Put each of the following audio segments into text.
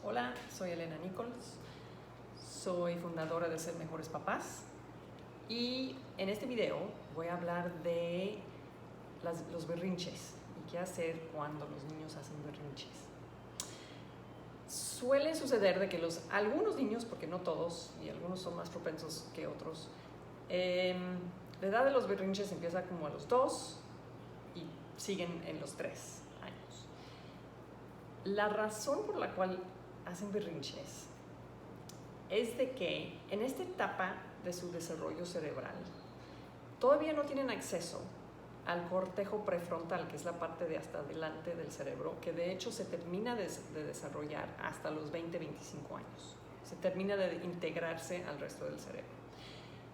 Hola, soy Elena Nichols, soy fundadora de Ser Mejores Papás y en este video voy a hablar de los berrinches y qué hacer cuando los niños hacen berrinches. Suele suceder de que algunos niños, porque no todos, y algunos son más propensos que otros, la edad de los berrinches empieza como a los 2 y siguen en los 3 años. La razón por la cual hacen berrinches es de que en esta etapa de su desarrollo cerebral todavía no tienen acceso al cortejo prefrontal, que es la parte de hasta adelante del cerebro, que de hecho se termina de desarrollar hasta los 20-25 años. Se termina de integrarse al resto del cerebro.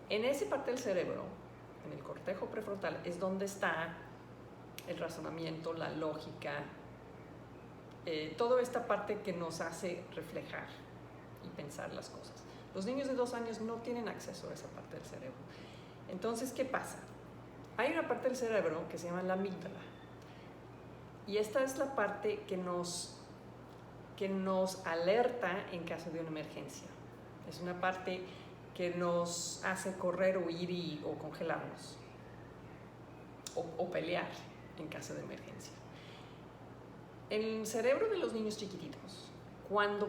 En esa parte del cerebro, en el cortejo prefrontal, es donde está el razonamiento, la lógica, toda esta parte que nos hace reflejar y pensar las cosas. Los niños de 2 años no tienen acceso a esa parte del cerebro. Entonces, ¿qué pasa? Hay una parte del cerebro que se llama la amígdala. Y esta es la parte que nos alerta en caso de una emergencia. Es una parte que nos hace correr, huir o congelarnos. O pelear en caso de emergencia. El cerebro de los niños chiquititos, cuando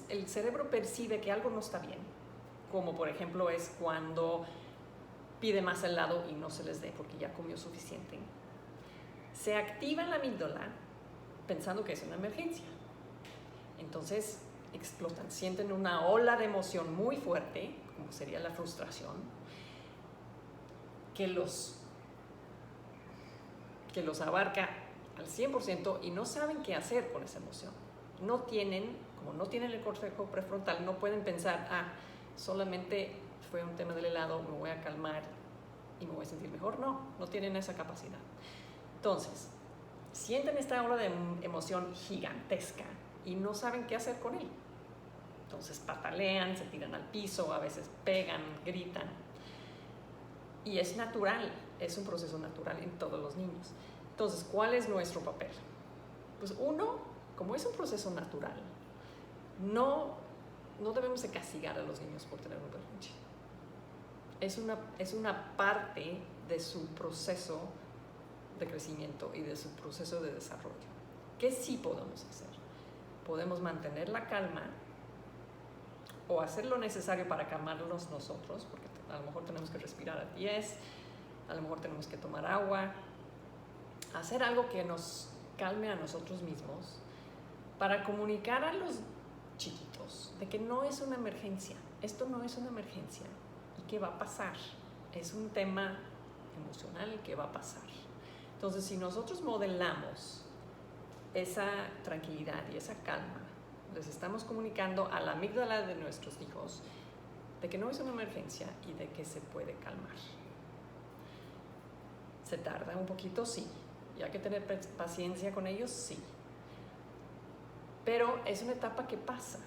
el cerebro percibe que algo no está bien, como por ejemplo es cuando pide más helado y no se les dé porque ya comió suficiente, se activa la amígdala pensando que es una emergencia. Entonces explotan, sienten una ola de emoción muy fuerte, como sería la frustración, que los abarca al 100% y no saben qué hacer con esa emoción. Como no tienen el cortejo prefrontal, no pueden pensar, solamente fue un tema del helado, me voy a calmar y me voy a sentir mejor. No tienen esa capacidad. Entonces, sienten esta ola de emoción gigantesca y no saben qué hacer con él. Entonces patalean, se tiran al piso, a veces pegan, gritan. Y es natural, es un proceso natural en todos los niños. Entonces, ¿cuál es nuestro papel? Pues uno, como es un proceso natural, no debemos de castigar a los niños por tener un berrinche. Es una parte de su proceso de crecimiento y de su proceso de desarrollo. ¿Qué sí podemos hacer? Podemos mantener la calma o hacer lo necesario para calmarnos nosotros, porque a lo mejor tenemos que respirar a 10, a lo mejor tenemos que tomar agua, hacer algo que nos calme a nosotros mismos para comunicar a los chiquitos de que no es una emergencia, esto no es una emergencia y que va a pasar, es un tema emocional que va a pasar. Entonces, si nosotros modelamos esa tranquilidad y esa calma, les estamos comunicando a la amígdala de nuestros hijos de que no es una emergencia y de que se puede calmar. ¿Se tarda un poquito? Sí. ¿Y hay que tener paciencia con ellos? Sí. Pero es una etapa que pasa.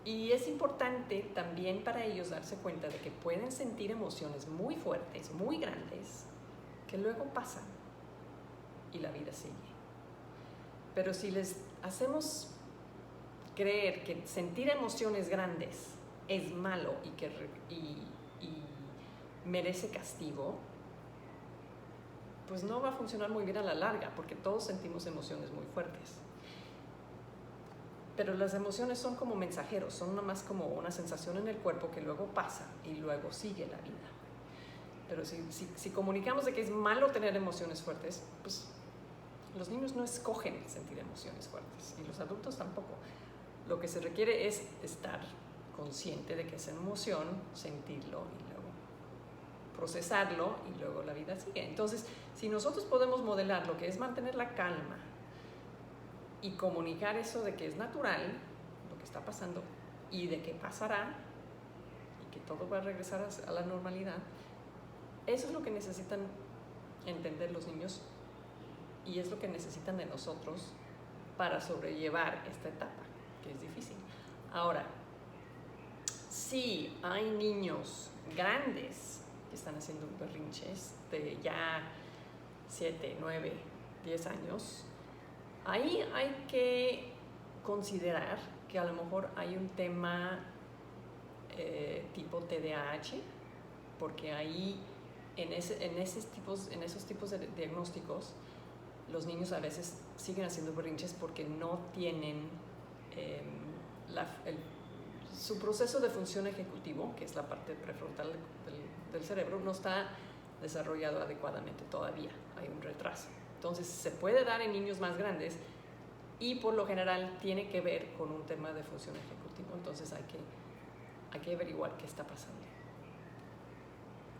Y es importante también para ellos darse cuenta de que pueden sentir emociones muy fuertes, muy grandes, que luego pasan y la vida sigue. Pero si les hacemos creer que sentir emociones grandes es malo y merece castigo, pues no va a funcionar muy bien a la larga, porque todos sentimos emociones muy fuertes. Pero las emociones son como mensajeros, son nomás como una sensación en el cuerpo que luego pasa y luego sigue la vida. Pero si comunicamos de que es malo tener emociones fuertes, pues los niños no escogen sentir emociones fuertes y los adultos tampoco. Lo que se requiere es estar consciente de que esa emoción, sentirlo y luego procesarlo y luego la vida sigue. Entonces, si nosotros podemos modelar lo que es mantener la calma y comunicar eso de que es natural, lo que está pasando y de que pasará y que todo va a regresar a la normalidad, eso es lo que necesitan entender los niños y es lo que necesitan de nosotros para sobrellevar esta etapa, que es difícil. Ahora, si hay niños grandes que están haciendo berrinches de ya 7, 9, 10 años, ahí hay que considerar que a lo mejor hay un tema tipo TDAH, porque ahí en esos tipos de diagnósticos los niños a veces siguen haciendo berrinches porque no tienen su proceso de función ejecutivo, que es la parte prefrontal del cerebro, no está desarrollado adecuadamente todavía, hay un retraso. Entonces se puede dar en niños más grandes y por lo general tiene que ver con un tema de función ejecutiva, entonces hay que averiguar qué está pasando.